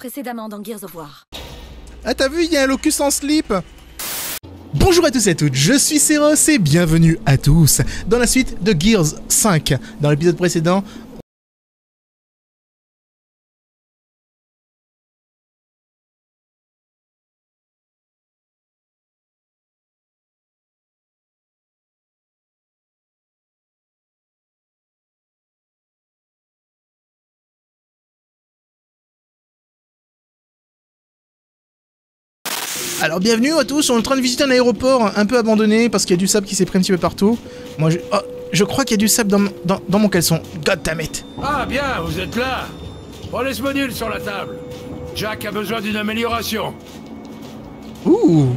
précédemment dans Gears of War. Ah t'as vu, il y a un locus en slip. Bonjour à tous et à toutes, je suis Seros et bienvenue à tous dans la suite de Gears 5. Dans l'épisode précédent, alors bienvenue à tous, on est en train de visiter un aéroport un peu abandonné parce qu'il y a du sable qui s'est pris un petit peu partout. Moi je crois qu'il y a du sable dans mon caleçon. God damn it. Ah bien, vous êtes là. Prenez ce module sur la table. Jack a besoin d'une amélioration. Ouh.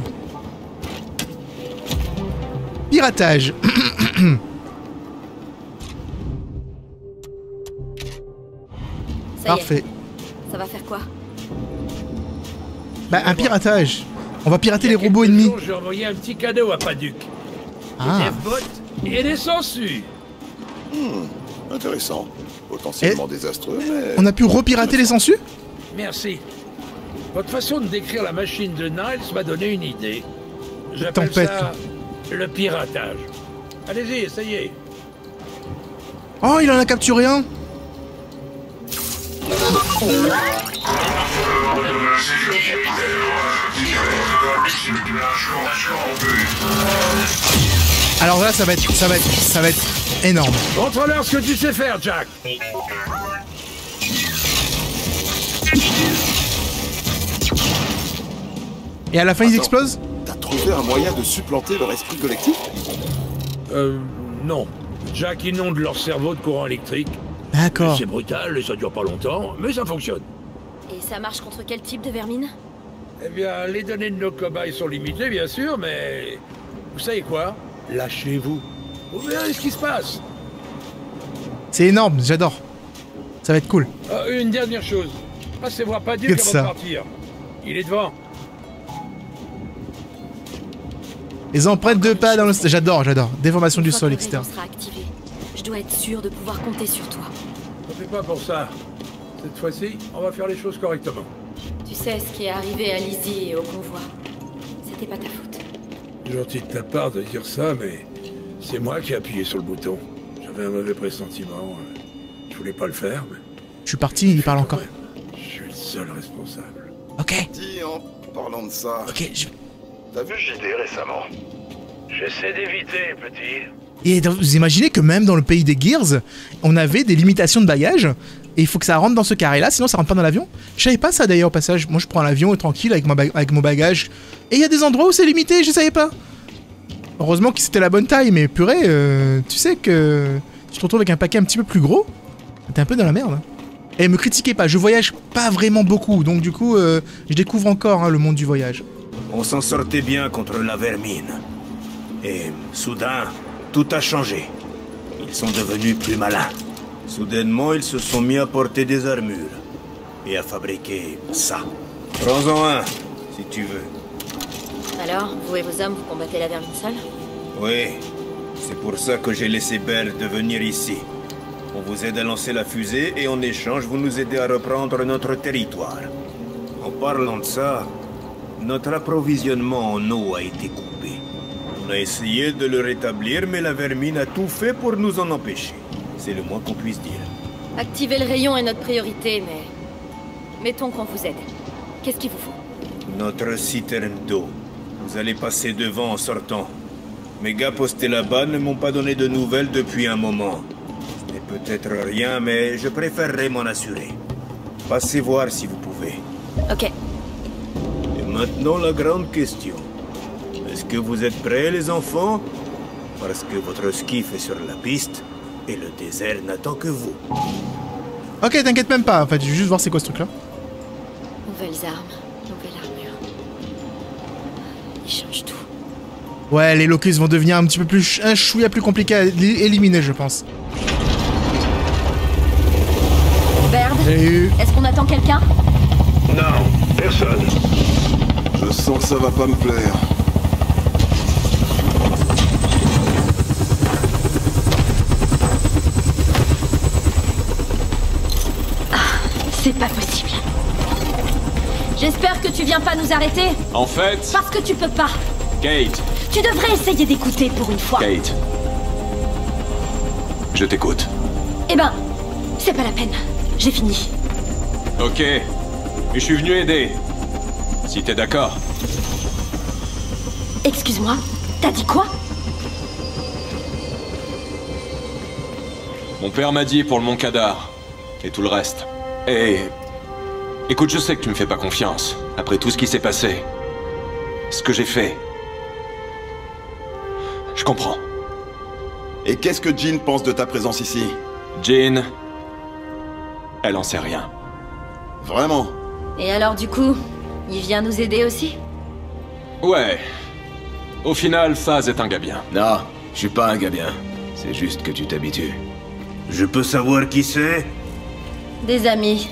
Piratage. Ça y Parfait. est. Ça va faire quoi? Bah un piratage. On va pirater Il y les a robots quelques ennemis. jours, j'ai envoyé un petit cadeau à Paduc. Ah. Des F-bots et des sangsues. Intéressant. Potentiellement désastreux, mais... On a pu repirater les sangsues? Merci. Votre façon de décrire la machine de Niles m'a donné une idée. J'appelle Tempête. ça le piratage. Allez-y, essayez. Oh, il en a capturé un. Alors là, ça va être énorme. Montre-leur ce que tu sais faire, Jack. Et à la fin, ils Attends. explosent? T'as trouvé un moyen de supplanter leur esprit collectif? Non. Jack inonde leur cerveau de courant électrique. D'accord. C'est brutal et ça dure pas longtemps, mais ça fonctionne. Et ça marche contre quel type de vermine? Eh bien, les données de nos cobayes sont limitées, bien sûr, mais... Vous savez quoi? Lâchez-vous. Vous verrez ce qui se passe. C'est énorme, j'adore. Ça va être cool. Une dernière chose. Passez voir Paduc Que avant ça. de partir. Il est devant. Les empreintes de pas dans le... J'adore. Déformation du Une fois sol, que le etc. rayon sera activé, je dois être sûr de pouvoir compter sur toi. Ne fais pas pour ça. Cette fois-ci, on va faire les choses correctement. Tu sais ce qui est arrivé à Lizzie et au convoi. C'était pas ta faute. Gentil de ta part de dire ça, mais... C'est moi qui ai appuyé sur le bouton. J'avais un mauvais pressentiment. Je voulais pas le faire, mais... Je suis parti, il parle encore. Je suis le seul responsable. Ok, Dis, en parlant de ça, ok. t'as vu JD récemment? J'essaie d'éviter, petit. Et vous imaginez que même dans le pays des Gears, on avait des limitations de bagages, et il faut que ça rentre dans ce carré-là, sinon ça rentre pas dans l'avion. Je savais pas ça d'ailleurs au passage. Moi je prends l'avion tranquille avec mon bagage, et il y a des endroits où c'est limité, je savais pas. Heureusement que c'était la bonne taille, mais purée, tu sais que tu te retrouves avec un paquet un petit peu plus gros, t'es un peu dans la merde. Et me critiquez pas, je voyage pas vraiment beaucoup, donc du coup, je découvre encore le monde du voyage. On s'en sortait bien contre la vermine. Et soudain, tout a changé. Ils sont devenus plus malins. Soudainement, ils se sont mis à porter des armures. Et à fabriquer ça. Prends-en un, si tu veux. Alors, vous et vos hommes, vous combattez la vermine seule? Oui, c'est pour ça que j'ai laissé Belle de venir ici. On vous aide à lancer la fusée et en échange, vous nous aidez à reprendre notre territoire. En parlant de ça, notre approvisionnement en eau a été coupé. On a essayé de le rétablir, mais la vermine a tout fait pour nous en empêcher. C'est le moins qu'on puisse dire. Activer le rayon est notre priorité, mais... Mettons qu'on vous aide. Qu'est-ce qu'il vous faut? Notre citerne d'eau. Vous allez passer devant en sortant. Mes gars postés là-bas ne m'ont pas donné de nouvelles depuis un moment. Ce n'est peut-être rien, mais je préférerais m'en assurer. Passez voir si vous pouvez. Ok. Et maintenant, la grande question. Est-ce que vous êtes prêts, les enfants? Parce que votre skiff est sur la piste, et le désert n'attend que vous. Ok, t'inquiète même pas, en fait, je vais juste voir c'est quoi ce truc là. Nouvelles armes, nouvelle armure. Ils changent tout. Ouais, les locus vont devenir un petit peu plus... un chouïa plus compliqué à éliminer, je pense. Baird, Salut. est-ce qu'on attend quelqu'un? Non, personne. Je sens que ça va pas me plaire. C'est pas possible. J'espère que tu viens pas nous arrêter. En fait... Parce que tu peux pas. Kate. Tu devrais essayer d'écouter pour une fois. Kate. Je t'écoute. Eh ben, c'est pas la peine. J'ai fini. Ok. Mais je suis venu aider. Si t'es d'accord. Excuse-moi, t'as dit quoi? Mon père m'a dit pour le Moncadar. Et tout le reste. Et... Écoute, je sais que tu me fais pas confiance. Après tout ce qui s'est passé. Ce que j'ai fait. Je comprends. Et qu'est-ce que Jean pense de ta présence ici? Jean... Elle en sait rien. Vraiment? Et alors du coup, il vient nous aider aussi? Ouais. Au final, Phase est un gars bien. Non, je suis pas un gars bien. C'est juste que tu t'habitues. Je peux savoir qui c'est? Des amis.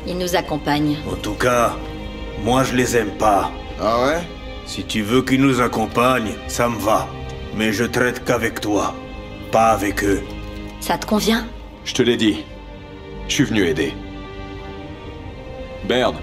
Ils nous accompagnent. En tout cas, moi je les aime pas. Ah ouais? Si tu veux qu'ils nous accompagnent, ça me va. Mais je traite qu'avec toi, pas avec eux. Ça te convient? Je te l'ai dit. Je suis venu aider. Baird.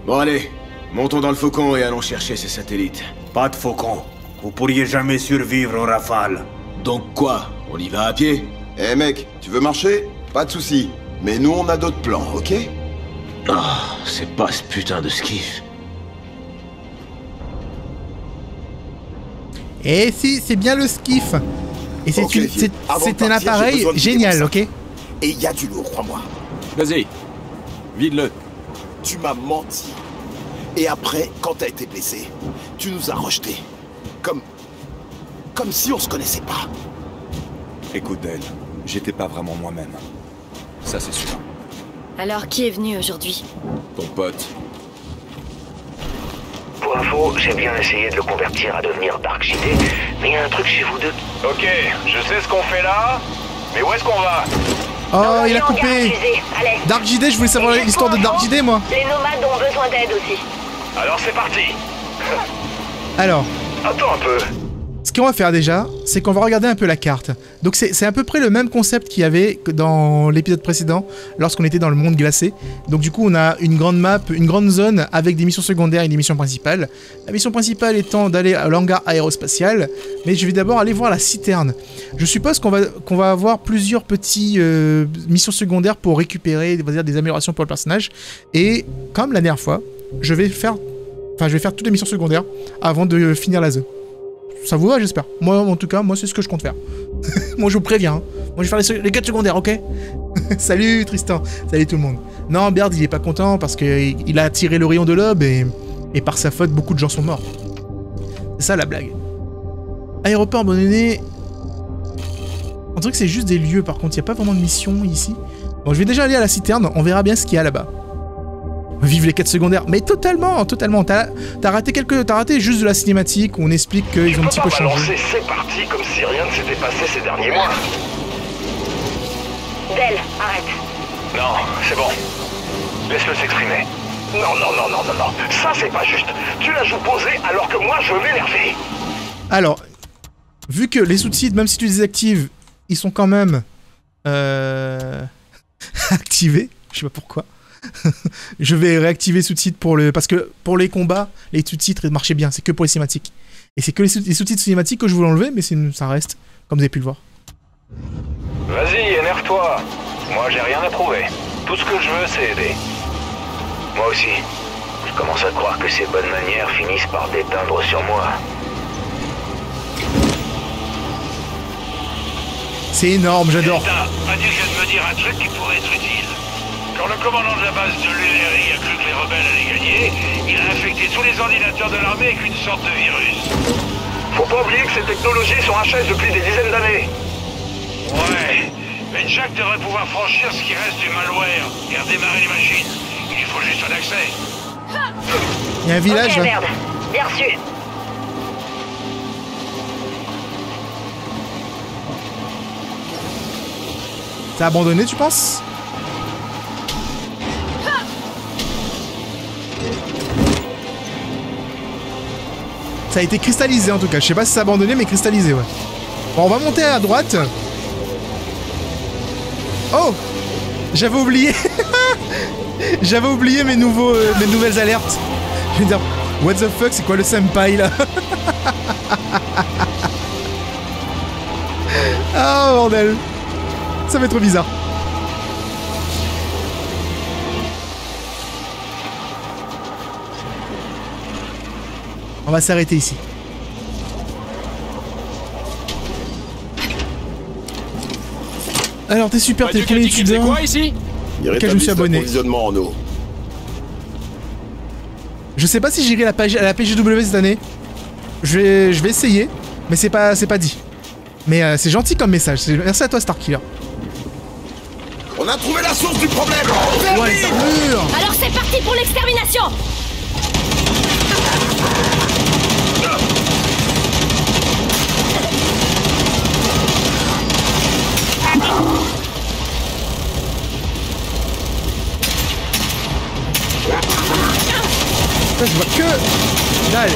Bon allez, montons dans le Faucon et allons chercher ces satellites. Pas de faucon. Vous pourriez jamais survivre aux rafales. Donc quoi? On y va à pied? Eh mec, tu veux marcher? Pas de soucis. Mais nous on a d'autres plans, ok? Oh, c'est pas ce putain de skiff. Et si, c'est bien le skiff. Et c'est Ok, vieux. Avant de c'est un partir, j'ai appareil besoin de génial, vider mon ok? sac. Et il y a du lourd, crois-moi. Vas-y. Vide-le. Tu m'as menti. Et après, quand t'as été blessé, tu nous as rejetés. Comme si on se connaissait pas. Écoute, Dale, j'étais pas vraiment moi-même. Ça, c'est sûr. Alors qui est venu aujourd'hui? Ton pote. Pour info, j'ai bien essayé de le convertir à devenir Dark JD, mais il y a un truc chez vous deux. Ok, je sais ce qu'on fait là, mais où est-ce qu'on va? Oh, il a coupé. Dark JD, je voulais savoir l'histoire de Dark JD, moi. Les nomades ont besoin d'aide aussi. Alors c'est parti. Alors, Attends un peu. ce qu'on va faire déjà, c'est qu'on va regarder un peu la carte. Donc c'est à peu près le même concept qu'il y avait que dans l'épisode précédent, lorsqu'on était dans le monde glacé. Donc du coup, on a une grande map, une grande zone avec des missions secondaires et des missions principales. La mission principale étant d'aller à l'hangar aérospatial, mais je vais d'abord aller voir la citerne. Je suppose qu'on va avoir plusieurs petits missions secondaires pour récupérer, on va dire, des améliorations pour le personnage. Et comme la dernière fois, je vais faire toutes les missions secondaires avant de finir la zone. Ça vous va, j'espère. Moi, en tout cas, moi, c'est ce que je compte faire. Moi, je vous préviens. Hein. Moi, je vais faire les quêtes secondaires, ok? Salut, Tristan. Salut tout le monde. Non, Baird, il est pas content parce qu'il a tiré le rayon de l'aube et par sa faute, beaucoup de gens sont morts. C'est ça, la blague. Aéroport abandonné. On dirait que c'est juste des lieux, par contre. Il n'y a pas vraiment de mission ici. Bon, je vais déjà aller à la citerne. On verra bien ce qu'il y a là-bas. Vive les quêtes secondaires, mais totalement. T'as raté juste de la cinématique où on explique qu'ils ont un petit peu changé. C'est parti comme si rien ne s'était passé ces derniers mois. Del, arrête. Non, c'est bon. Laisse-le s'exprimer. Non. Ça c'est pas juste. Tu la joues posée alors que moi je veux m'énerver. Alors, vu que les sous-titres, même si tu les désactives, ils sont quand même activés. Je sais pas pourquoi. Je vais réactiver sous-titres parce que pour les combats, les sous-titres marchaient bien, c'est que pour les cinématiques. Et c'est que les sous-titres cinématiques que je voulais enlever, mais ça reste, comme vous avez pu le voir. Vas-y, énerve-toi. Moi j'ai rien à prouver. Tout ce que je veux c'est aider. Moi aussi. Je commence à croire que ces bonnes manières finissent par déteindre sur moi. C'est énorme, j'adore. Delta, as-tu qu'à me dire un truc qui pourrait être utile? Quand le commandant de la base de l'ULRI a cru que les rebelles allaient gagner, il a infecté tous les ordinateurs de l'armée avec une sorte de virus. Faut pas oublier que ces technologies sont HS depuis des dizaines d'années. Ouais, mais Jack devrait pouvoir franchir ce qui reste du malware et redémarrer les machines. Il lui faut juste un accès. Il y a un village Ok, là. merde. Bien reçu. T'as abandonné, tu penses? Ça a été cristallisé en tout cas. Je sais pas si c'est abandonné, mais cristallisé, ouais. Bon, on va monter à droite. Oh! J'avais oublié. J'avais oublié mes nouvelles alertes. Je vais dire, what the fuck, c'est quoi le senpai là? Ah bordel. Ça fait trop bizarre. On va s'arrêter ici. Alors t'es super, t'es le premier youtubeur auquel je me suis abonné. En eau. Je sais pas si j'irai à la PGW cette année. Je vais essayer, mais c'est pas dit. Mais c'est gentil comme message. Merci à toi Starkiller. On a trouvé la source du problème. Ouais, les armures. Alors c'est parti pour l'extermination. Je vois que dalle.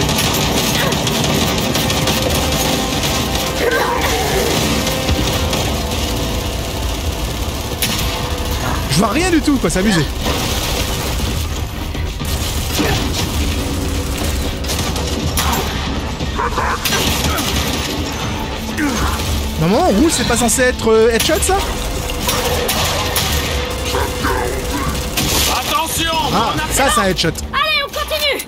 Je vois rien du tout quoi, c'est abusé. Maman, rouge c'est pas censé être headshot ça? Attention! Ah, ça c'est un headshot. Allez, on continue.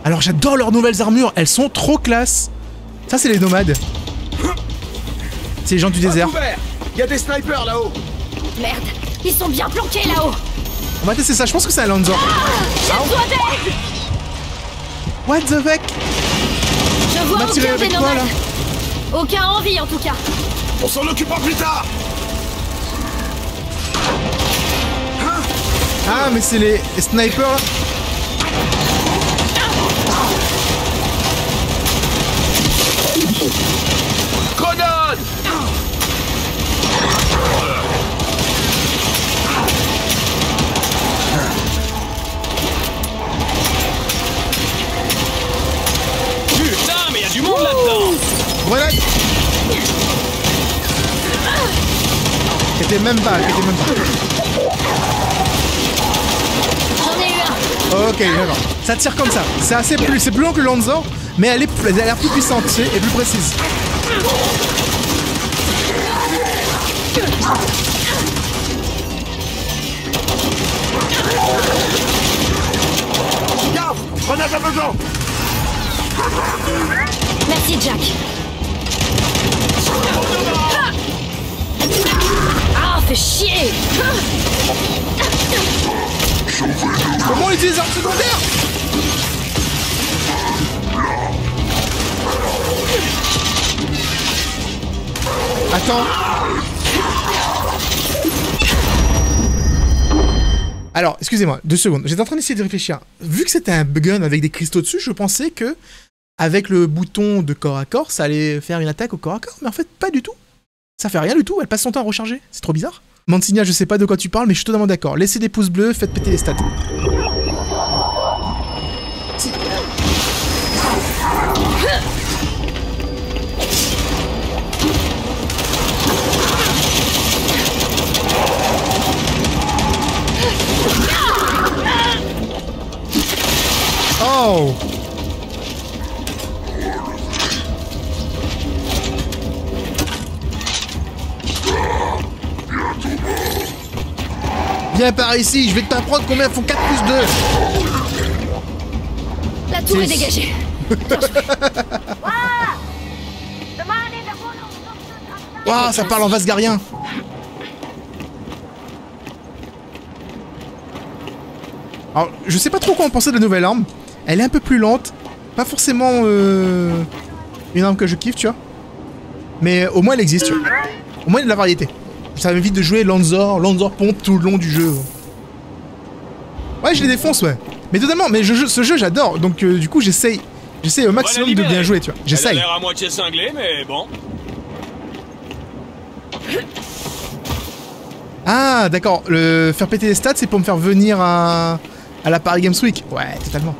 Alors j'adore leurs nouvelles armures, elles sont trop classe. Ça c'est les nomades. C'est les gens du désert. Il y a des snipers là-haut. Merde, ils sont bien planqués là-haut. On va tester ça, je pense que c'est un Lanzor. J'ai besoin d'aide. What the fuck? Je vois On va tirer aucun des avec quoi, nomades. Aucun en vie en tout cas. On s'en occupera plus tard. Ah mais c'est les snipers là. Grenade. Putain, mais y'a du monde là-dedans! Grenade. Était même pas. J'en ai eu un. Ok, d'accord. Ça tire comme ça. C'est plus long que le Lanzor, mais elle a l'air plus puissante et plus précise. Garde, grenade aveuglante. Merci Jack. Ah, fais chier. Comment on utilise les armes secondaires? Attends. Alors, excusez-moi, 2 secondes. J'étais en train d'essayer de réfléchir. Vu que c'était un gun avec des cristaux dessus, je pensais que avec le bouton de corps à corps, ça allait faire une attaque au corps à corps. Mais en fait, pas du tout. Ça fait rien du tout. Elle passe son temps à recharger. C'est trop bizarre. Mantigna, je sais pas de quoi tu parles, mais je suis totalement d'accord. Laissez des pouces bleus, faites péter les stats. Si. Oh! Viens par ici, je vais t'apprendre combien font 4 plus 2. La tour est dégagée. Waouh, ça parle en vasgarien. Alors, je sais pas trop quoi en penser de la nouvelle arme. Elle est un peu plus lente. Pas forcément une arme que je kiffe, tu vois. Mais au moins elle existe, tu vois. Au moins il y a de la variété. Ça m'évite de jouer Lanzor pompe tout le long du jeu. Ouais, je les défonce, ouais. Mais totalement, mais ce jeu j'adore. Donc du coup j'essaye au maximum de bien jouer, tu vois. J'essaye. Elle a l'air à moitié cinglée, mais bon. Ah, d'accord. Le faire péter les stats, c'est pour me faire venir à la Paris Games Week. Ouais, totalement.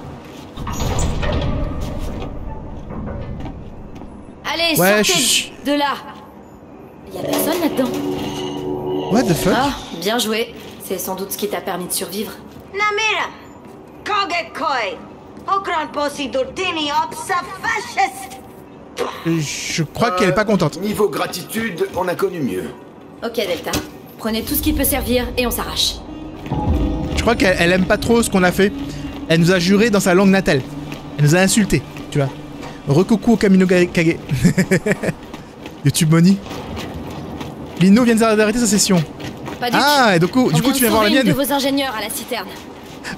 Allez, Ouais, sortez de là. Y a personne là-dedans. What the fuck? Ah, bien joué. C'est sans doute ce qui t'a permis de survivre. Namira, Kogekoi, Okran Posi Dordini Opsa Fascist. Je crois qu'elle est pas contente. Niveau gratitude, on a connu mieux. Ok, Delta. Prenez tout ce qui peut servir et on s'arrache. Je crois qu'elle aime pas trop ce qu'on a fait. Elle nous a juré dans sa langue natale. Elle nous a insulté, tu vois. Recoku au Kamino Kage. YouTube Money. Lino vient d'arrêter sa session. Pas du Ah, et du coup On vient tu viens voir la sauver une mienne. de vos ingénieurs à la citerne.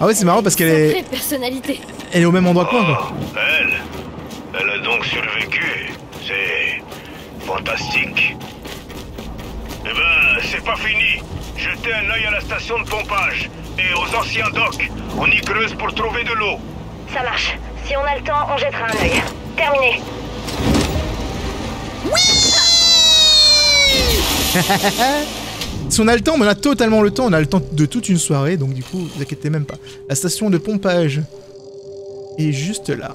Ah ouais, c'est marrant parce qu'elle est... Sacrée personnalité. Elle est au même endroit que moi, quoi. Elle a donc survécu. C'est fantastique. Eh ben, c'est pas fini. Jetez un œil à la station de pompage et aux anciens docks. On y creuse pour trouver de l'eau. Ça marche. Si on a le temps, on jettera un œil. Terminé. Si on a le temps, mais on a totalement le temps, on a le temps de toute une soirée, donc du coup, vous inquiétez même pas. La station de pompage est juste là.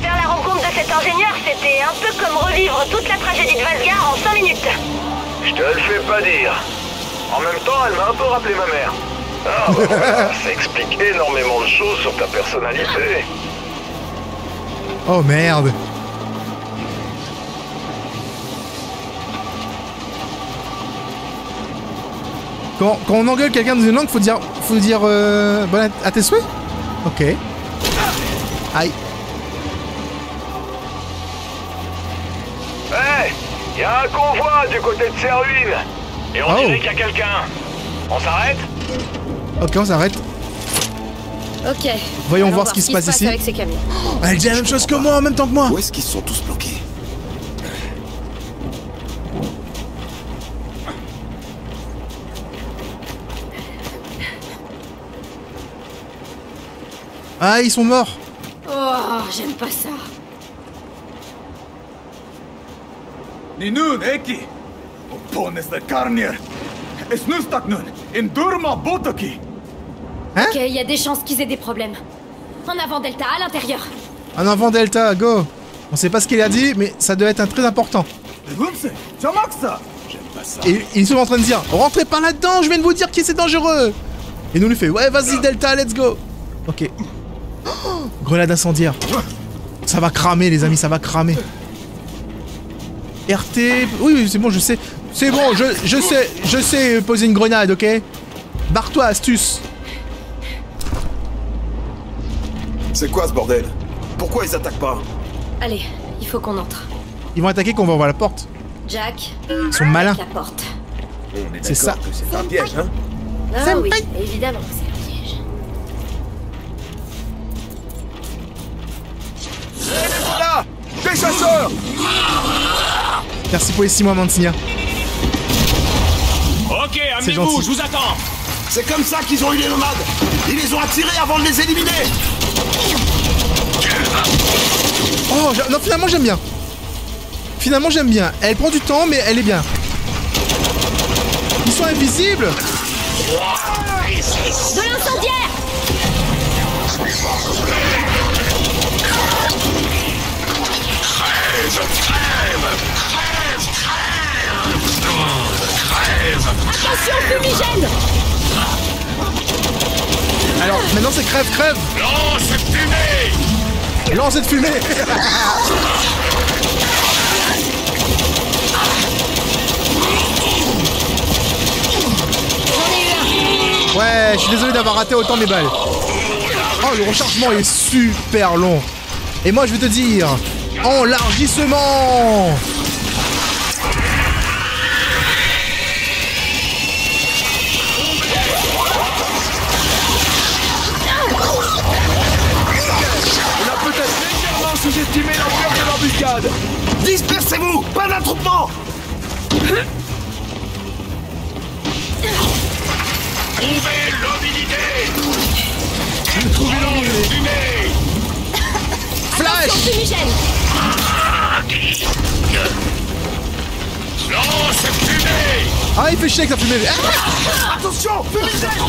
Faire la rencontre de cet ingénieur, c'était un peu comme revivre toute la tragédie de Valgar en 5 minutes. Je te le fais pas dire. En même temps, elle m'a un peu rappelé ma mère. Ah, bah voilà, ça explique énormément de choses sur ta personnalité. Oh merde. Quand on engueule quelqu'un dans une langue, faut dire bon à tes souhaits. Ok. Aïe. Hey, y a un convoi du côté de ces ruines. Et on dirait qu'il y a quelqu'un. On s'arrête? Ok, on s'arrête. Ok. Voyons voir ce qui se passe ici. Avec ces camions. Elle dit la même chose que moi en même temps que moi. Où est-ce qu'ils se sont tous bloqués? Ah, ils sont morts. Oh, j'aime pas ça. Ninun eki. Oppones de Karnir. Esnustaknun. Indurma botoki. Ok, il y a des chances qu'ils aient des problèmes. En avant, Delta, à l'intérieur. En avant Delta, go. On sait pas ce qu'il a dit, mais ça doit être un très important. J'aime pas ça. Et ils sont en train de dire, rentrez pas là-dedans, je viens de vous dire que c'est dangereux. Et nous lui fait, ouais, vas-y Delta, let's go. Ok. Oh, grenade incendiaire. Ça va cramer, les amis, ça va cramer. RT... Oui, c'est bon, je sais. C'est bon, je sais poser une grenade, ok? Barre-toi, astuce. C'est quoi ce bordel? Pourquoi ils attaquent pas? Allez, il faut qu'on entre. Ils vont attaquer quand on va ouvrir la porte. Jack, Ils sont malins. la porte. On est C'est ça. d'accord que c'est un piège, hein? Ah oui, évidemment, c'est un piège. Là! Des chasseurs! Merci pour les 6 mois, Mantinia. Ok, C'est gentil. je vous attends. C'est comme ça qu'ils ont eu les nomades. Ils les ont attirés avant de les éliminer. Oh, non, finalement, j'aime bien. Finalement, j'aime bien. Elle prend du temps, mais elle est bien. Ils sont invisibles. De l'incendiaire! Attention, fumigène! Alors, maintenant, c'est crève, crève. Lance cette fumée! Lance cette fumée. Ouais, je suis désolé d'avoir raté autant mes balles. Oh, le rechargement est super long. Et moi, je vais te dire, enlargissement. On a peut-être légèrement sous-estimé l'ampleur de l'embuscade. Dispersez-vous, pas d'attroupement. Trouvez l'humidité! Trouver l'angle. Fumée! Flash. Fumigène! Lance cette fumée! Ah, il fait chier avec sa fumée. Ah, Attention, fumigène.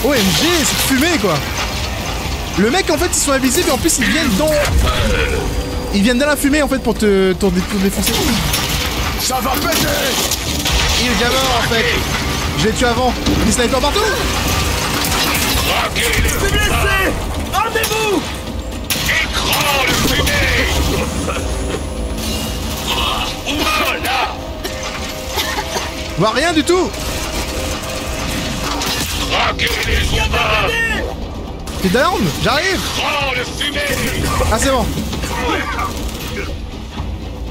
OMG, cette fumée, quoi. Le mec, en fait, ils sont invisibles et en plus, ils viennent dans... Ils viennent dans la fumée, en fait, pour te défoncer. Ça va péter! Il est déjà mort, en fait. Je l'ai tué avant. Des snipers partout. C'est blessé! Rendez-vous! Écran le fumée! Voilà! Je vois rien du tout. Traquez les humains! T'es down? J'arrive. Écran le fumée! Ah, c'est bon.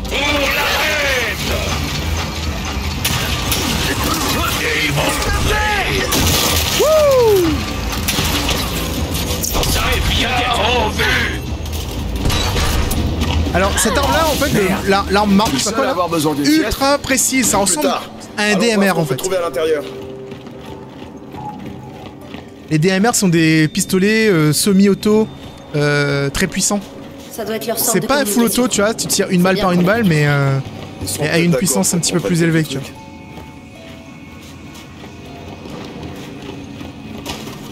Pour la reine! Et ils vont se faire! Wouh! Ça est bien en vue! Alors, cette arme-là, en fait, l'arme marque, je sais pas quoi, là, besoin d'une ultra précise. Ça ressemble à un DMR, en fait. Trouver à l'intérieur. Les DMR sont des pistolets semi-auto très puissants. Ça doit être leur centre C'est de pas un full auto, communication. tu vois, tu tires une balle par une balle, mais à une puissance un petit peu plus élevée, tu vois.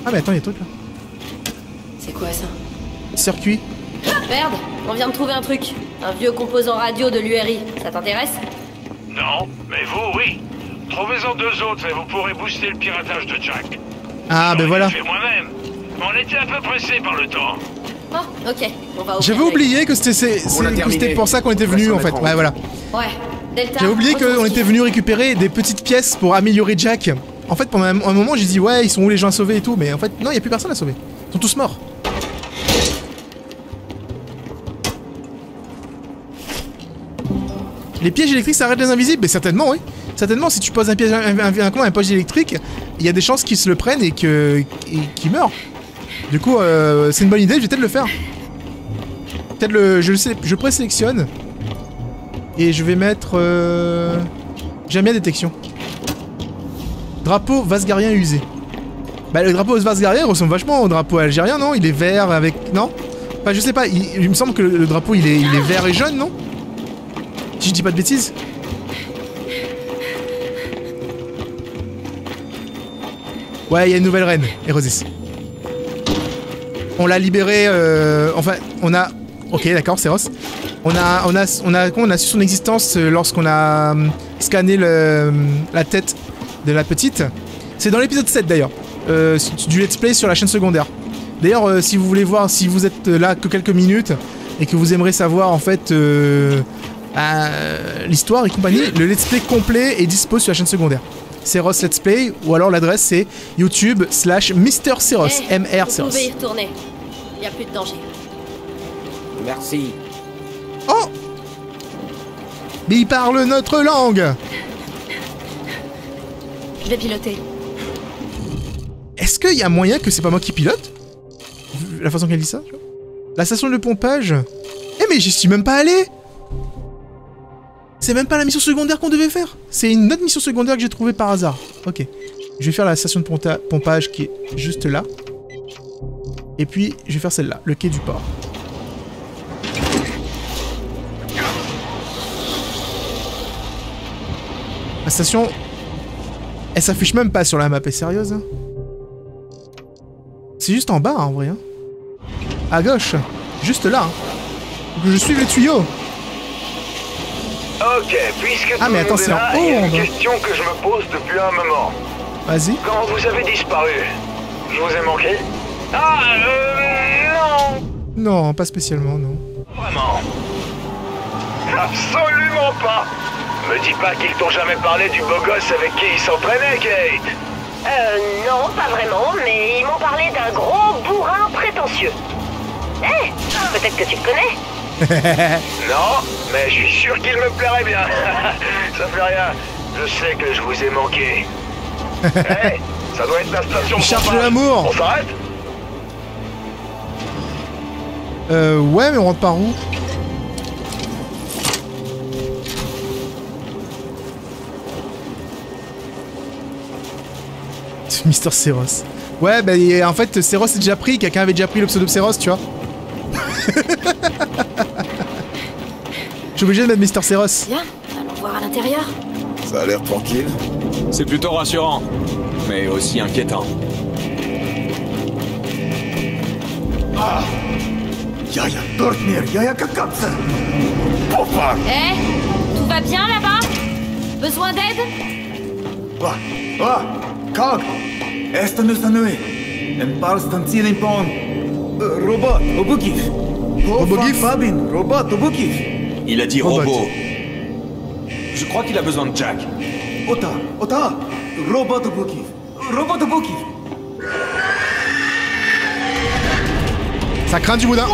Ah mais attends, il y a truc là. C'est quoi ça? Circuit. Merde, on vient de trouver un truc. Un vieux composant radio de l'URI. Ça t'intéresse? Non, mais vous, oui. Trouvez-en deux autres et vous pourrez booster le piratage de Jack. Ah ben voilà. J'ai fait moi-même. On était un peu pressé par le temps. Oh, ok. On va J'avais oublié que c'était pour ça qu'on était venu en fait. Ouais voilà. Ouais. Delta. J'avais oublié qu'on était venu récupérer des petites pièces pour améliorer Jack. En fait pendant un moment j'ai dit ouais ils sont où les gens à sauver et tout, mais en fait non il y a plus personne à sauver. Ils sont tous morts. Les pièges électriques ça arrête les invisibles? Mais certainement oui. Certainement si tu poses un piège un piège électrique, il y a des chances qu'ils se le prennent et qu'ils meurent. Du coup c'est une bonne idée, je vais peut-être le faire. Peut-être je présélectionne. Et je vais mettre j'aime bien détection. Drapeau vasgarien usé. Bah le drapeau vasgarien ressemble vachement au drapeau algérien, non? Il est vert avec... Non? Enfin je sais pas, il me semble que le drapeau il est vert et jaune, non? Si je dis pas de bêtises. Ouais, il y a une nouvelle reine, Erosis. On l'a libérée, enfin, on a... Ok, d'accord, Seros. On a su son existence lorsqu'on a scanné la tête de la petite. C'est dans l'épisode 7 d'ailleurs, du let's play sur la chaîne secondaire. D'ailleurs, si vous voulez voir, si vous êtes là que quelques minutes et que vous aimeriez savoir en fait l'histoire et compagnie, le let's play complet est dispo sur la chaîne secondaire. Seros Let's Play, ou alors l'adresse c'est YouTube/MrSeros, MR Seros. Vous pouvez y retourner. Il n'y a plus de danger. Merci. Oh! Mais il parle notre langue! Je vais piloter. Est-ce qu'il y a moyen que c'est pas moi qui pilote? La façon qu'elle dit ça, tu vois. La station de pompage. Eh mais j'y suis même pas allé! C'est même pas la mission secondaire qu'on devait faire. C'est une autre mission secondaire que j'ai trouvée par hasard. Ok. Je vais faire la station de pompage qui est juste là. Et puis, je vais faire celle-là, le quai du port. La station... Elle s'affiche même pas sur la map, est sérieuse? C'est juste en bas, hein, en vrai. Hein. À gauche. Juste là. Hein. Je suis les tuyaux. Ok, puisque ah mais attends, c'est en haut, il y a une question que je me pose depuis un moment. Vas-y. Quand vous avez disparu, je vous ai manqué? Ah, non. Non, pas spécialement, non. Vraiment? Absolument pas. Me dis pas qu'ils t'ont jamais parlé du beau gosse avec qui ils s'entraînaient, Kate. Non, pas vraiment, mais ils m'ont parlé d'un gros bourrin prétentieux. Eh, peut-être que tu le connais. Non, mais je suis sûr qu'il me plairait bien. Ça fait rien. Je sais que je vous ai manqué. Hey, ça doit être la station de cherche pompage. de l'amour. On s'arrête? Ouais, mais on rentre par où? Mister Seros. Ouais, bah en fait, Seros est déjà pris. Quelqu'un avait déjà pris le pseudo de Seros, tu vois. Je suis obligé de mettre Mister Seros. Bien, allons voir à l'intérieur. Ça a l'air tranquille. C'est plutôt rassurant, mais aussi inquiétant. Eh, tout va bien là-bas? Besoin d'aide? Il a dit robot. Je crois qu'il a besoin de Jack. Ça craint du boudin.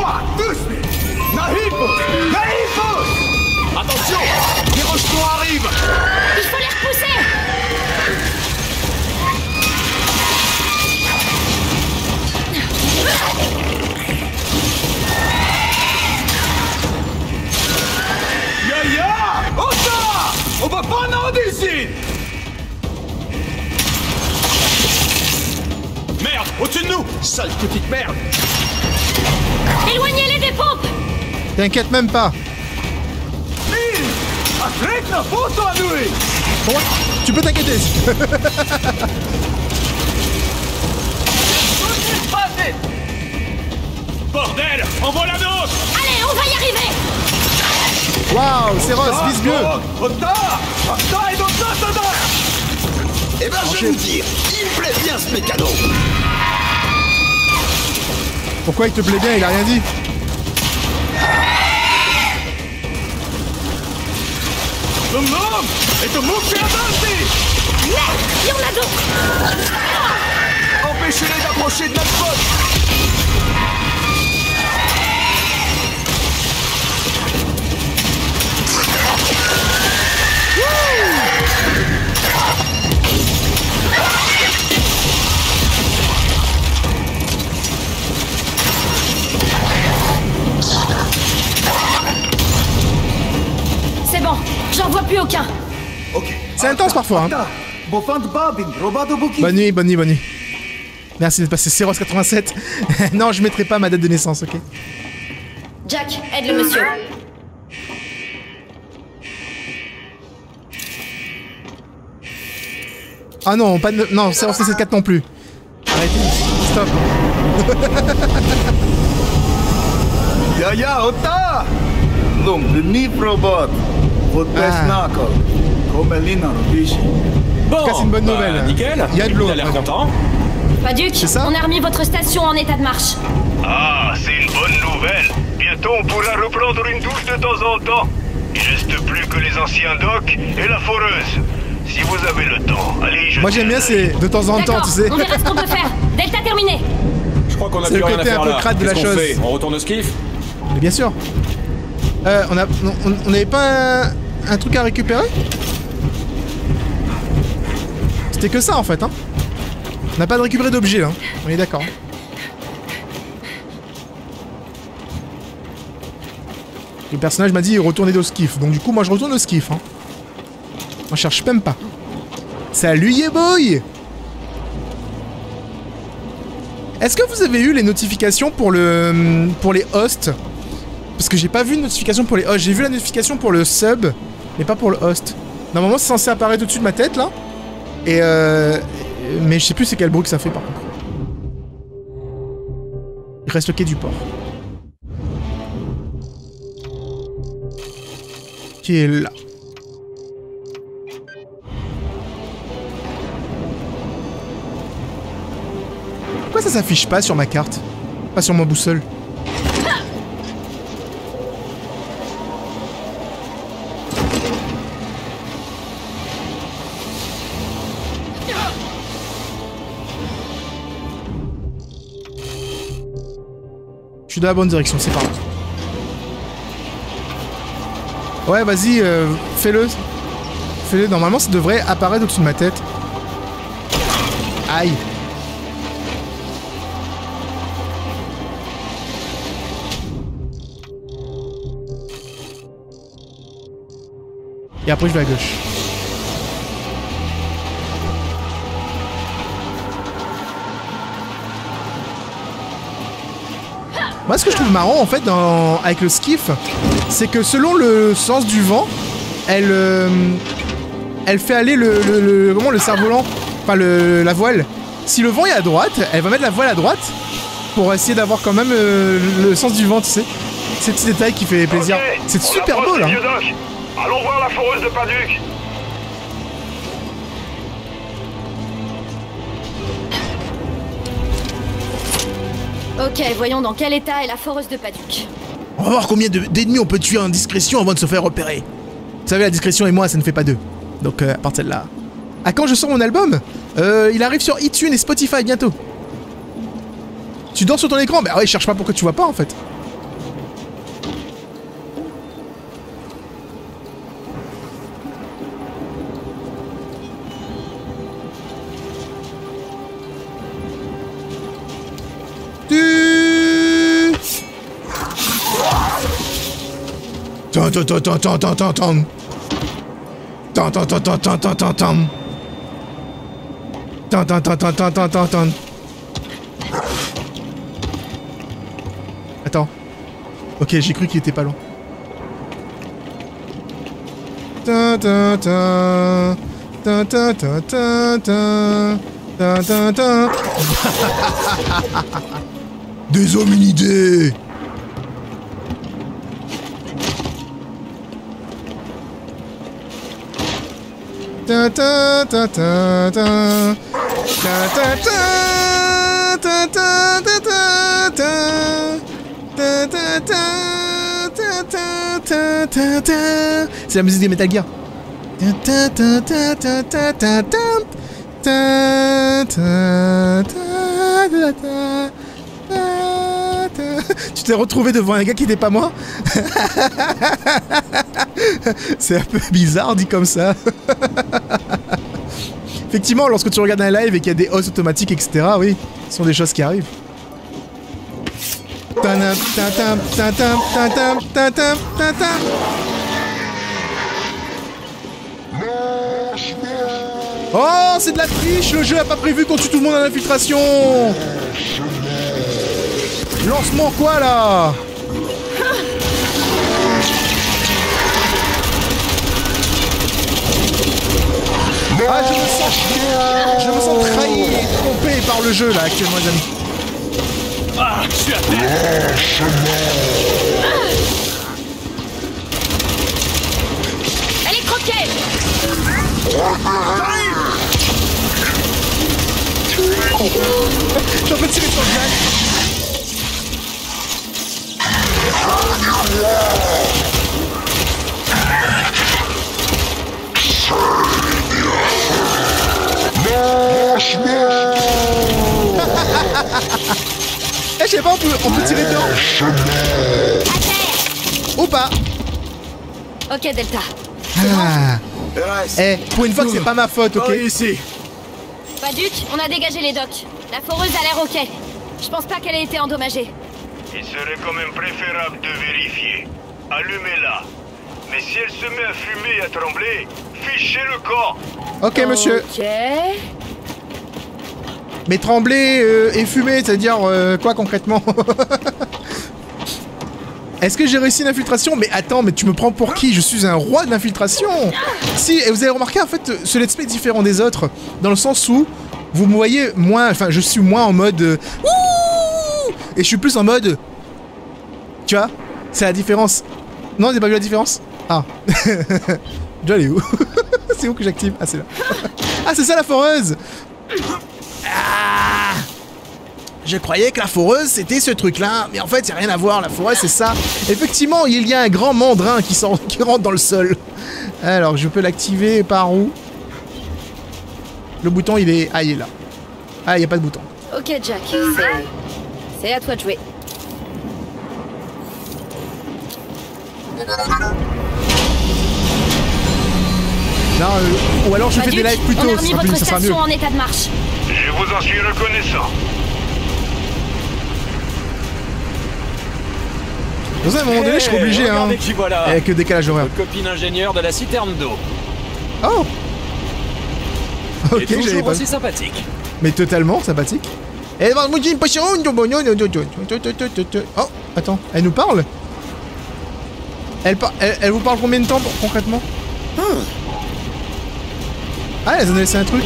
Attention, les rejetons arrivent. Il faut les repousser. Yaya, Ota, on va pas en d'ici. Merde, au-dessus de nous. Sale petite merde. Éloignez-les des pompes. T'inquiète même pas. Bon, tu peux t'inquiéter. Bordel, envoie la nôtre. Allez, on va y arriver. Waouh, c'est Ross, vise mieux. Eh ben, je vais vous dire, il me plaît bien ce mécano. Pourquoi il te plaît bien? Il a rien dit. Merde, il y en a d'autres. Empêchez-les d'approcher de notre pote. C'est bon, j'en vois plus aucun. C'est intense parfois. Hein. Bonne nuit, bonne nuit, bonne nuit. Merci d'être passé. C'est Ross 87. Non, je mettrai pas ma date de naissance, ok? Jack, aide le monsieur. Ah non, pas de... Non, c'est Ross 4 non plus. Arrêtez. Stop. Yaya, Ota. Le Niprobot. Bon, c'est une bonne nouvelle. Nickel. Il y a de l'eau. Il a l'air content. Paduc, on a remis votre station en état de marche. Ah, c'est une bonne nouvelle. Bientôt, on pourra reprendre une douche de temps en temps. Il reste plus que les anciens docks et la foreuse. Si vous avez le temps, allez jeter. Moi j'aime bien, c'est de temps en temps, tu sais. On verra ce qu'on peut faire. Delta terminé. Je crois qu'on a C'est plus le rien à côté faire un peu là. crade de la Qu'est-ce qu'on chose. fait? On retourne au skiff? Mais bien sûr. On n'avait pas un truc à récupérer? C'était que ça en fait, hein. On n'a pas de récupérer d'objets là. On est d'accord. Le personnage m'a dit retourner au skiff. Donc du coup moi je retourne au skiff. Hein. On cherche même pas. Salut Yeboy! Est-ce que vous avez eu les notifications pour les hosts? Parce que j'ai pas vu de notification pour les hosts. J'ai vu la notification pour le sub, mais pas pour le host. Normalement c'est censé apparaître au-dessus de ma tête là. Et mais je sais plus c'est quel bruit que ça fait par contre. Il reste le quai du port. Qui est là. Pourquoi ça s'affiche pas sur ma carte? Pas sur ma boussole? Je suis dans la bonne direction, c'est pas grave. Ouais, vas-y, fais-le. Fais-le, normalement ça devrait apparaître au-dessus de ma tête. Aïe. Et après je vais à gauche. Moi ce que je trouve marrant en fait avec le skiff, c'est que selon le sens du vent, elle fait aller le cerf-volant, enfin la voile. Si le vent est à droite, elle va mettre la voile à droite. pour essayer d'avoir quand même le sens du vent, tu sais. Ces petits détails qui fait plaisir. Ok, C'est on super approche beau du là. vieux dock. Allons voir la foreuse de Paduc. Ok, voyons dans quel état est la foreuse de Paduc. On va voir combien d'ennemis on peut tuer en discrétion avant de se faire repérer. Vous savez, la discrétion et moi, ça ne fait pas deux. Donc, à part celle-là. À quand je sors mon album? Il arrive sur iTunes et Spotify bientôt. Tu dors sur ton écran? Bah ouais, cherche pas pourquoi tu vois pas en fait. Attends. Ok, j'ai cru qu'il était pas loin. Des hominidés. C'est la musique des Metal Gear. Tu t'es retrouvé devant un gars qui n'était pas moi? C'est un peu bizarre dit comme ça. Effectivement, lorsque tu regardes un live et qu'il y a des hausses automatiques, etc., oui, ce sont des choses qui arrivent. Oh, c'est de la triche, le jeu a pas prévu qu'on tue tout le monde à l'infiltration. Lancement quoi là? Ah, je me sens trahi et trompé par le jeu là actuellement, les amis. Ah, je suis à terre. Elle est croquée. Je suis en train de tirer sur le Jack. Eh, je sais pas, on peut tirer dedans. Ou pas. Ok, Delta. Ah. Eh, pour une fois que c'est pas ma faute, ok? Ici. Paduc, on a dégagé les docks. La foreuse a l'air ok. Je pense pas qu'elle ait été endommagée. Il serait quand même préférable de vérifier. Allumez-la. Mais si elle se met à fumer et à trembler, fichez le corps. Ok, monsieur. Ok. Mais trembler et fumer, c'est-à-dire quoi concrètement? Est-ce que j'ai réussi une infiltration? Mais attends, mais tu me prends pour qui? Je suis un roi de l'infiltration. Si, et vous avez remarqué en fait, ce let's play est différent des autres, dans le sens où vous me voyez moins, enfin je suis moins en mode ouh, et je suis plus en mode, tu vois, c'est la différence. Non, j'ai pas vu la différence? Ah, déjà elle est où? C'est où que j'active? Ah, c'est là. Ah, c'est ça la foreuse. Ah, je croyais que la foreuse c'était ce truc là, mais en fait y a rien à voir, la foreuse c'est ça. Effectivement, il y a un grand mandrin qui rentre dans le sol. Alors je peux l'activer par où? Le bouton il est... Ah, il est là. Ah, il n'y a pas de bouton. Ok, Jack, c'est à toi de jouer. Non, ou alors je fais des lives plus tôt, on a remis votre ça sera mieux. station en état de marche. Je vous en suis reconnaissant. Dans un moment donné, je serai obligé, hein. Qui voilà. Avec le décalage horaire. Notre copine ingénieure de la citerne d'eau. Oh. Ok, et j'avais pas. aussi sympathique. Mais totalement sympathique. Et une potion. Oh, attends, elle nous parle? Elle vous parle combien de temps concrètement? Ah, elle a laissé un truc.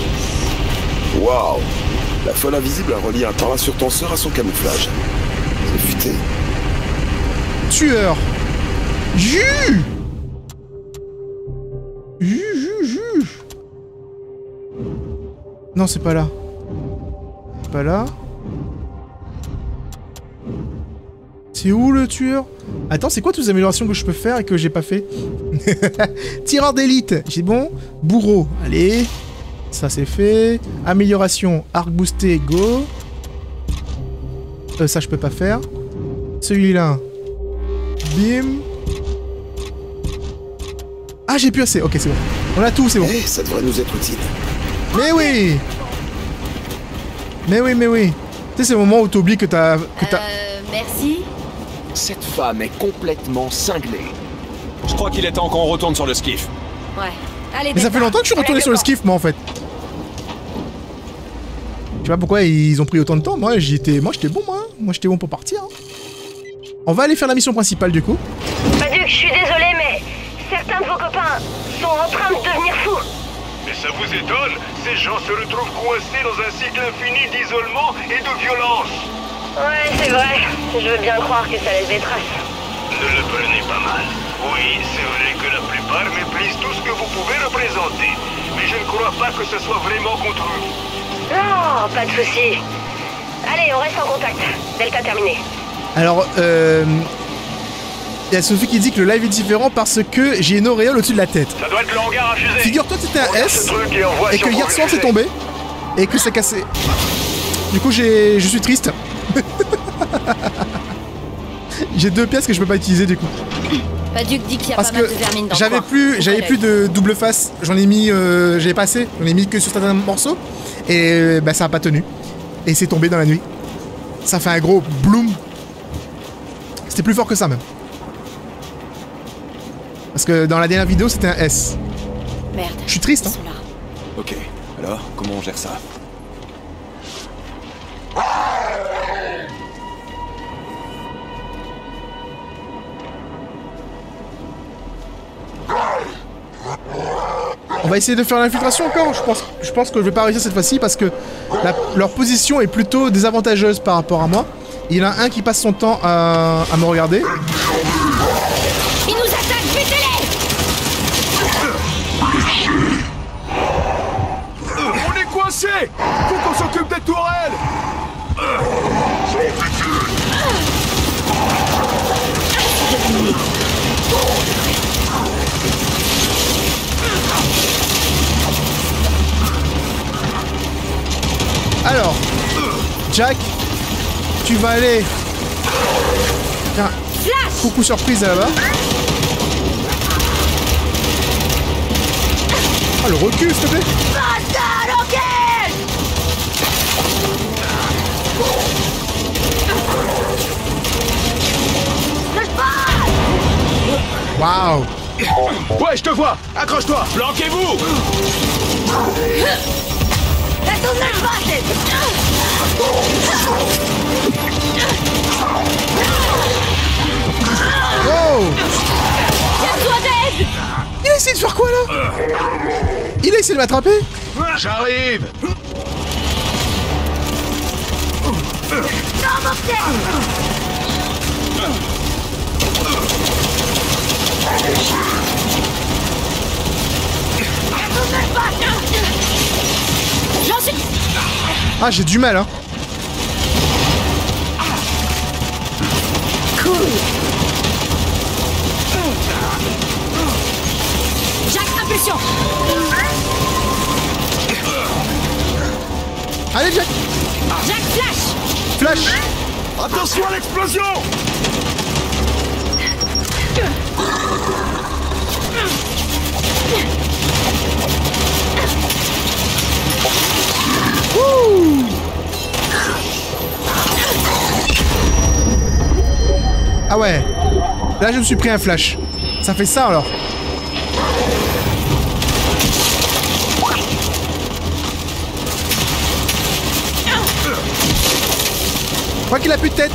Waouh. La folle invisible a relié un parassurtenseur à son camouflage. C'est futé. Tueur. Jus. Non, c'est pas là. C'est pas là. C'est où le tueur? Attends, c'est quoi toutes les améliorations que je peux faire et que j'ai pas fait? Tireur d'élite, j'ai bon. Bourreau, allez. Ça c'est fait. Amélioration, arc boosté, go. Ça je peux pas faire. Celui-là. Bim. Ah, j'ai plus assez. Ok, c'est bon. On a tout, c'est bon. Hey, ça devrait nous être utile. Mais oui. Mais oui, mais oui. Tu sais, c'est le moment où t'oublies que t'as... Merci. Cette femme est complètement cinglée. Je crois qu'il est temps qu'on retourne sur le skiff. Ouais. Allez, Mais ça fait longtemps que je suis retourné sur le skiff, moi, en fait. Je sais pas pourquoi ils ont pris autant de temps. Moi, j'étais bon, moi. Moi, j'étais bon pour partir. Hein. On va aller faire la mission principale, du coup. Baduc, je suis désolé, mais certains de vos copains sont en train de devenir fous. Mais ça vous étonne? Ces gens se retrouvent coincés dans un cycle infini d'isolement et de violence. Ouais, c'est vrai. Je veux bien croire que ça laisse des traces. Ne le prenez pas mal. Oui, c'est vrai que la plupart méprisent tout ce que vous pouvez représenter. Mais je ne crois pas que ce soit vraiment contre vous. Non, pas de soucis. Allez, on reste en contact. Delta terminé. Alors, il y a Sophie qui dit que le live est différent parce que j'ai une auréole au-dessus de la tête. Ça doit être le hangar à fusée. Figure-toi que c'était un S et que hier soir c'est tombé et que c'est cassé. Du coup, je suis triste. J'ai 2 pièces que je peux pas utiliser du coup. Baduc dit qu'il y a parce pas mal que de vermine dans j'avais plus de double face. J'en ai mis, j'avais pas assez. J'en ai mis que sur certains morceaux et bah ça a pas tenu. Et c'est tombé dans la nuit. Ça fait un gros bloom. C'était plus fort que ça même. Parce que dans la dernière vidéo c'était un S. Merde. Je suis triste. Hein. Ok, alors comment on gère ça? On va essayer de faire l'infiltration encore. Je pense que je vais pas réussir cette fois-ci parce que leur position est plutôt désavantageuse par rapport à moi. Il y en a un qui passe son temps à me regarder. Ils nous attaquent, pétez-les! On est coincés! Faut qu'on s'occupe des tourelles! Alors, Jack, tu vas aller... Tiens, coucou surprise là-bas. Oh, le recul, s'il te plaît. Waouh. Ouais, je te vois! Accroche-toi! Planquez-vous! Oh! Tiens-toi d'aide! Il a essayé de faire quoi là? Il a essayé de m'attraper? J'arrive! Non, mortel! J'en suis... Ah, j'ai du mal, hein. Cool. Jack, impulsion. Allez, Jack. Jack, flash. Flash. Attention à l'explosion! Wouh. Ah ouais. Là, je me suis pris un flash. Ça fait ça, alors. Je crois qu'il a plus de tête.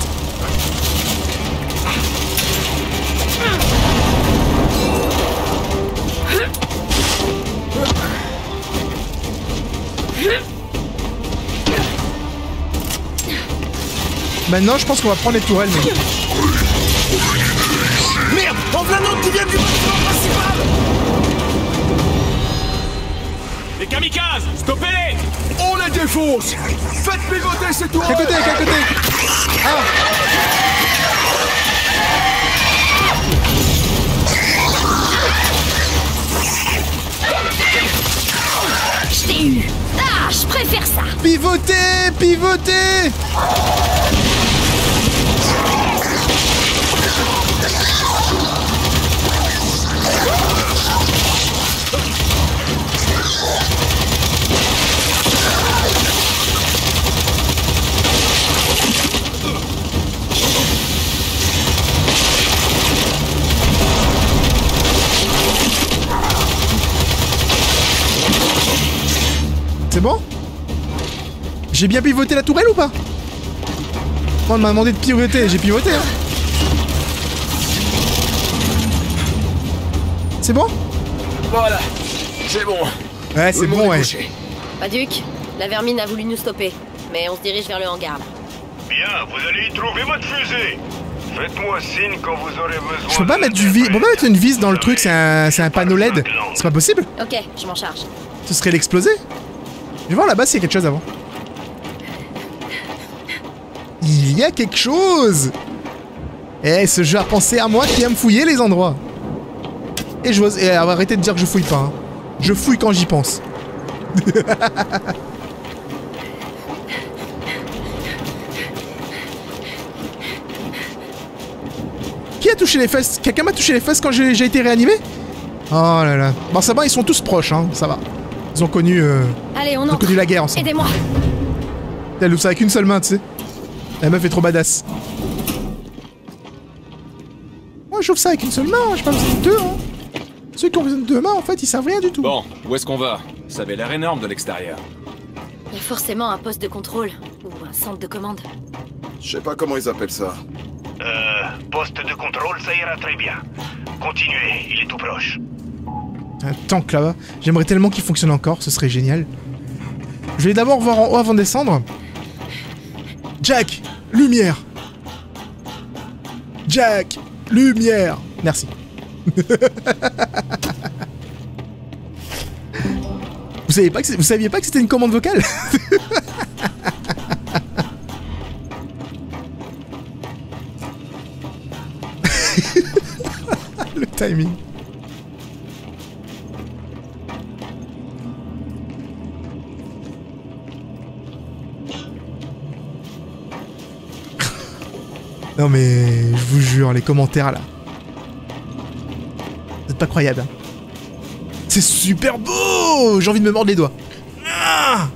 Maintenant, je pense qu'on va prendre les tourelles. Mais... Merde! En plein autre qui vient du bâtiment principal! Les kamikazes! Stoppez-les! On les défonce! Faites pivoter ces tours! Quel côté? Quel côté? Ah! Je t'ai eu! Ah, je préfère ça! Pivotez! Pivotez! C'est bon? J'ai bien pivoté la tourelle ou pas? Moi, on m'a demandé de pivoter, j'ai pivoté, hein. C'est bon? Voilà, c'est bon. Ouais, c'est bon, ouais. Paduc, la vermine a voulu nous stopper, mais on se dirige vers le hangar. Bien, vous allez y trouver votre fusée. Faites-moi signe quand vous aurez besoin. Je peux pas mettre du vis. On peut pas mettre une vis dans le truc, c'est un panneau LED. C'est pas possible? Ok, je m'en charge. Ce serait l'exploser? Je vais voir là-bas s'il y a quelque chose avant. Il y a quelque chose! Eh, ce jeu a pensé à moi qui aime fouiller les endroits. Et je et arrêtez de dire que je fouille pas. Hein. Je fouille quand j'y pense. Qui a touché les fesses? Quelqu'un m'a touché les fesses quand j'ai été réanimé? Oh là là. Bon, ça va, ils sont tous proches, hein. Ça va. Ils ont connu, Allez, ils ont connu la guerre ensemble. Aidez-moi. Elle ouvre ça avec une seule main, tu sais. La meuf est trop badass. Moi, j'ouvre ça avec une seule main, j'ai pas besoin de deux, hein. Ceux qui ont besoin de deux mains, en fait, ils savent rien du tout. Bon, où est-ce qu'on va? Ça avait l'air énorme de l'extérieur. Il y a forcément un poste de contrôle, ou un centre de commande. Je sais pas comment ils appellent ça. Poste de contrôle, ça ira très bien. Continuez, il est tout proche. Un tank là-bas. J'aimerais tellement qu'il fonctionne encore, ce serait génial. Je vais d'abord voir en haut avant de descendre. Jack, lumière. Jack, lumière. Merci. Vous saviez pas que c'était une commande vocale? Le timing. Non mais je vous jure, les commentaires là. Vous êtes pas croyable. Hein. C'est super beau. J'ai envie de me mordre les doigts. Ah,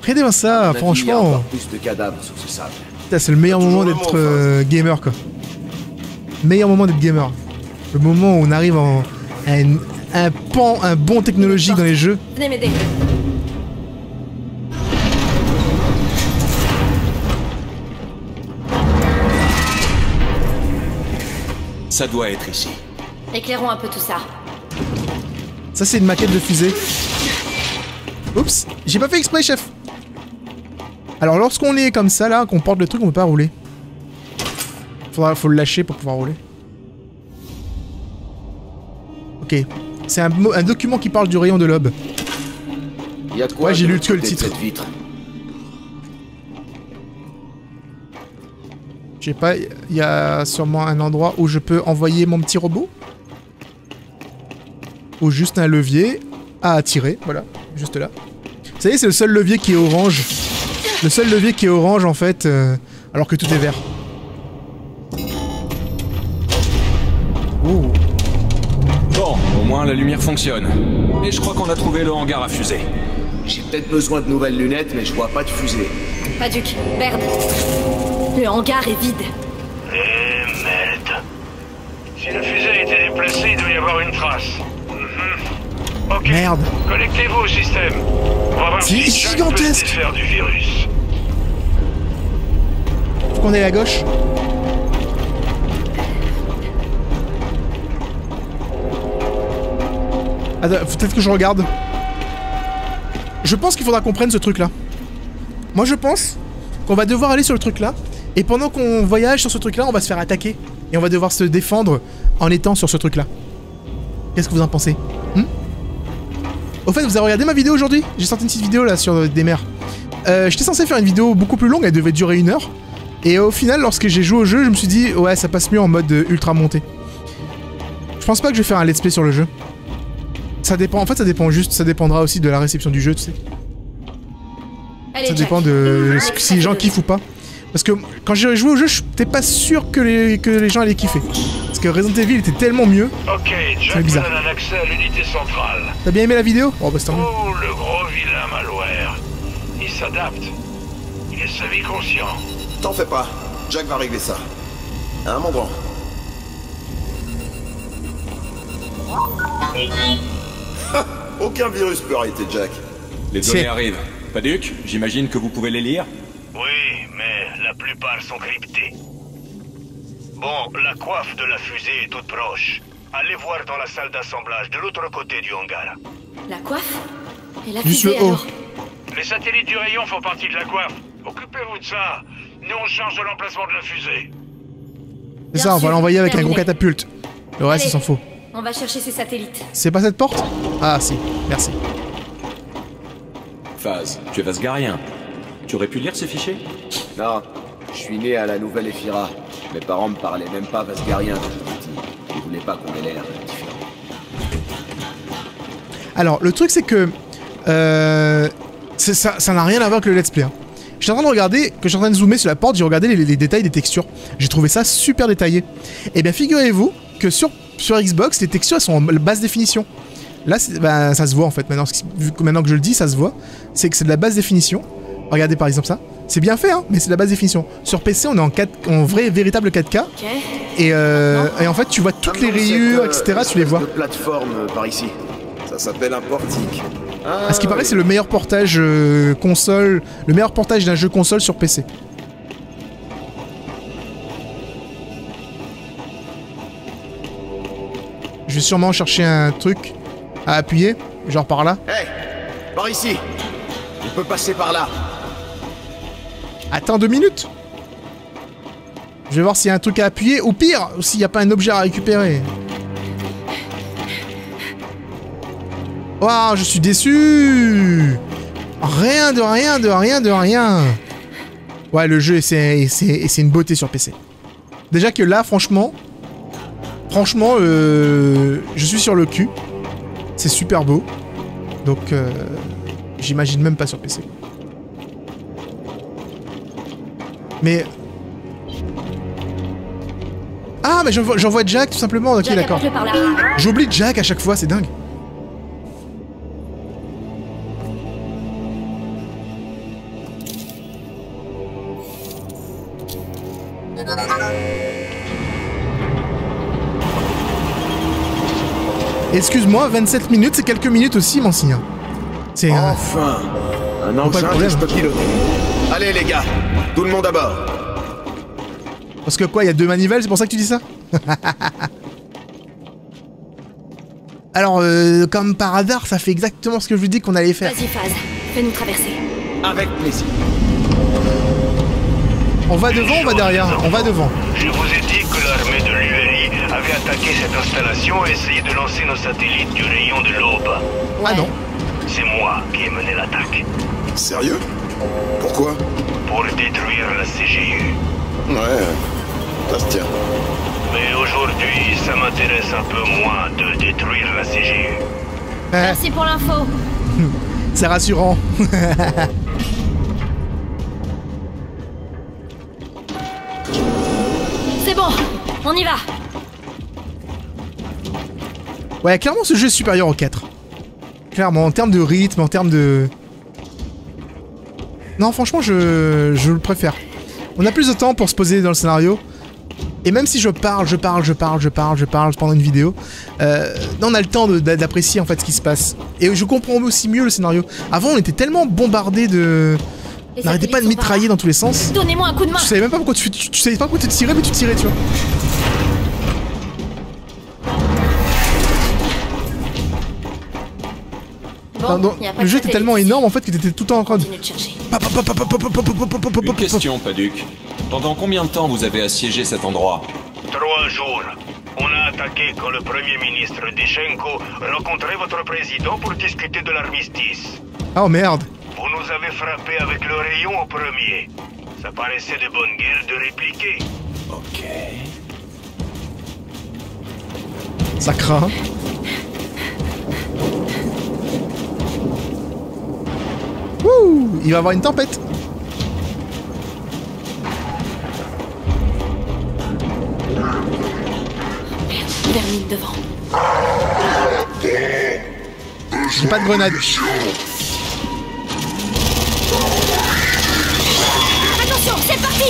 regardez-moi ça, franchement. Plus de cadavres sous ce sable. C'est le meilleur moment d'être gamer quoi. Meilleur moment d'être gamer. Le moment où on arrive à un bon technologique dans les jeux. Venez m'aider. Ça doit être ici. Éclairons un peu tout ça. Ça c'est une maquette de fusée. Oups, j'ai pas fait exprès chef. Alors lorsqu'on est comme ça là, qu'on porte le truc, on peut pas rouler. Faut le lâcher pour pouvoir rouler. Ok. C'est un document qui parle du rayon de l'aube. Ouais, j'ai lu que le titre. Je sais pas, il y a sûrement un endroit où je peux envoyer mon petit robot. Ou juste un levier à attirer, voilà, juste là. Vous savez, c'est le seul levier qui est orange. Le seul levier qui est orange en fait, alors que tout est vert. Oh. Bon, au moins la lumière fonctionne. Et je crois qu'on a trouvé le hangar à fusée. J'ai peut-être besoin de nouvelles lunettes, mais je vois pas de fusée. Paduc, Baird. Le hangar est vide. Eh merde. Si la fusée a été déplacée, il doit y avoir une trace. Ok. Merde. Connectez-vous au système. On va voir si Jack peut se défaire du virus. Faut qu'on aille à gauche. Attends, peut-être que je regarde. Je pense qu'il faudra qu'on prenne ce truc là. Moi je pense qu'on va devoir aller sur le truc là. Et pendant qu'on voyage sur ce truc là, on va se faire attaquer. Et on va devoir se défendre en étant sur ce truc là. Qu'est-ce que vous en pensez? Au fait, vous avez regardé ma vidéo aujourd'hui? J'ai sorti une petite vidéo là sur des mers. J'étais censé faire une vidéo beaucoup plus longue, elle devait durer 1 heure. Et au final, lorsque j'ai joué au jeu, je me suis dit, ouais, ça passe mieux en mode ultra monté. Je pense pas que je vais faire un let's play sur le jeu. Ça dépend, en fait, ça dépend juste, ça dépendra aussi de la réception du jeu, tu sais. Allez, Ça dépend de si les gens kiffent ou pas. Parce que quand j'ai joué au jeu, j'étais pas sûr que les gens allaient kiffer. Parce que Resident Evil était tellement mieux. Ok, Jack me donne un accès à l'unité centrale. T'as bien aimé la vidéo? Oh bah c'est tant mieux. Oh, le gros vilain malware. Il s'adapte. Il est semi-conscient. T'en fais pas. Jack va régler ça. Hein, mon grand? Aucun virus peut arrêter Jack. Les données arrivent. Paduk, j'imagine que vous pouvez les lire? Oui, mais la plupart sont cryptées. Bon, la coiffe de la fusée est toute proche. Allez voir dans la salle d'assemblage de l'autre côté du hangar. La coiffe? Et la Juste le fusée haut. alors? Les satellites du rayon font partie de la coiffe. Occupez-vous de ça. Nous, on change de l'emplacement de la fusée. C'est ça, on va l'envoyer avec un gros catapulte. Le reste, Allez, il s'en fout. On va chercher ces satellites. C'est pas cette porte? Ah si, merci. Phase, tu es Vasgarien. Tu aurais pu lire ces fichiers? Non, je suis né à la nouvelle Ephira. Mes parents me parlaient même pas vasgarien quand j'étais petit. Ils voulaient pas qu'on ait l'air différent. Alors, le truc c'est que... ça n'a rien à voir avec le let's play. Hein. J'étais en train de regarder, que j'étais en train de zoomer sur la porte, j'ai regardé les détails des textures. J'ai trouvé ça super détaillé. Et bien figurez-vous que sur Xbox, les textures elles sont en basse définition. Là, bah, ça se voit en fait, maintenant que je le dis, ça se voit. C'est que c'est de la basse définition. Regardez par exemple ça. C'est bien fait, hein, mais c'est de la basse définition. Sur PC, on est en vrai, véritable 4K. Okay. Et en fait, tu vois toutes les rayures, etc. Tu les vois. De plateforme par ici. Ça s'appelle un portique. À ce qui paraît, c'est le meilleur portage console, le meilleur portage d'un jeu console sur PC. Je vais sûrement chercher un truc à appuyer, genre par là. Hey, par ici. On peut passer par là. Attends 2 minutes. Je vais voir s'il y a un truc à appuyer, ou pire, s'il n'y a pas un objet à récupérer. Waouh, je suis déçu. Rien de rien de rien de rien. Ouais, le jeu, c'est une beauté sur PC. Déjà que là, franchement, je suis sur le cul. C'est super beau. Donc, j'imagine même pas sur PC. Mais... Ah, mais j'envoie Jack tout simplement. Ok, d'accord. J'oublie Jack à chaque fois, c'est dingue. Excuse-moi, 27 minutes, c'est quelques minutes aussi, mon signe. C'est... Enfin, un engin que je peux piloter. Allez les gars, tout le monde à bord. Parce que quoi, il y a 2 manivelles, c'est pour ça que tu dis ça? Alors, comme par hasard, ça fait exactement ce que je vous dis qu'on allait faire. Vas-y, Phase, fais-nous traverser. Avec plaisir. On va devant, on va derrière? On va devant. Je vous ai dit que l'armée de l'URI avait attaqué cette installation et essayé de lancer nos satellites du rayon de l'aube. Ah non. C'est moi qui ai mené l'attaque. Sérieux? Pourquoi? Pour détruire la CGU. Ouais, ça se tient. Mais aujourd'hui, ça m'intéresse un peu moins de détruire la CGU. Merci pour l'info. C'est rassurant. C'est bon, on y va. Ouais, clairement, ce jeu est supérieur au 4. Clairement, en termes de rythme, en termes de... Non, franchement, je le préfère. On a plus de temps pour se poser dans le scénario. Et même si je parle pendant une vidéo, on a le temps d'apprécier en fait ce qui se passe. Et je comprends aussi mieux le scénario. Avant, on était tellement bombardé de... On n'arrêtait pas de mitrailler dans tous les sens. Donnez-moi un coup de main. Tu savais même pas pourquoi tu savais pas pourquoi tu tirais, mais tu tirais, tu vois. Le jeu était tellement énorme en fait que t'étais tout le temps en train de... Une question, Paduc. Pendant combien de temps vous avez assiégé cet endroit? 3 jours. On a attaqué quand le Premier ministre Deschenko rencontrait votre président pour discuter de l'armistice. Oh merde. Vous nous avez frappé avec le rayon au premier. Ça paraissait de bonne guerre de répliquer. Ok. Ça craint. Wouh, il va y avoir une tempête. Vermine devant. J'ai pas de grenade. Attention, c'est parti.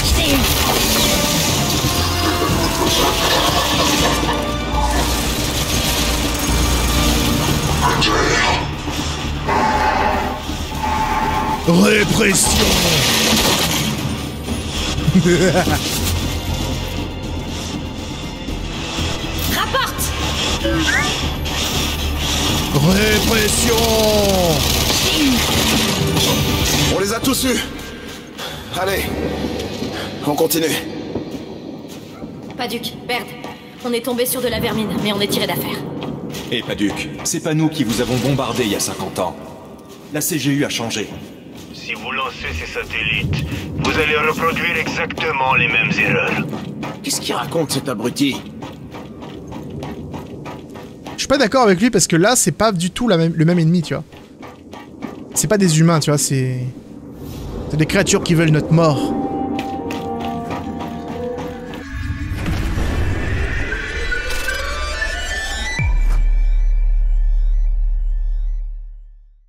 Je t'ai eu. Répression. Rapporte. Répression. On les a tous eus. Allez, on continue. Paduc, Baird, on est tombé sur de la vermine, mais on est tiré d'affaire. Et Paduc, c'est pas nous qui vous avons bombardé il y a 50 ans. La CGU a changé. Si vous lancez ces satellites, vous allez reproduire exactement les mêmes erreurs. Qu'est-ce qu'il raconte cet abruti? Je suis pas d'accord avec lui parce que là, c'est pas du tout le même ennemi, tu vois. C'est pas des humains, tu vois, c'est des créatures qui veulent notre mort.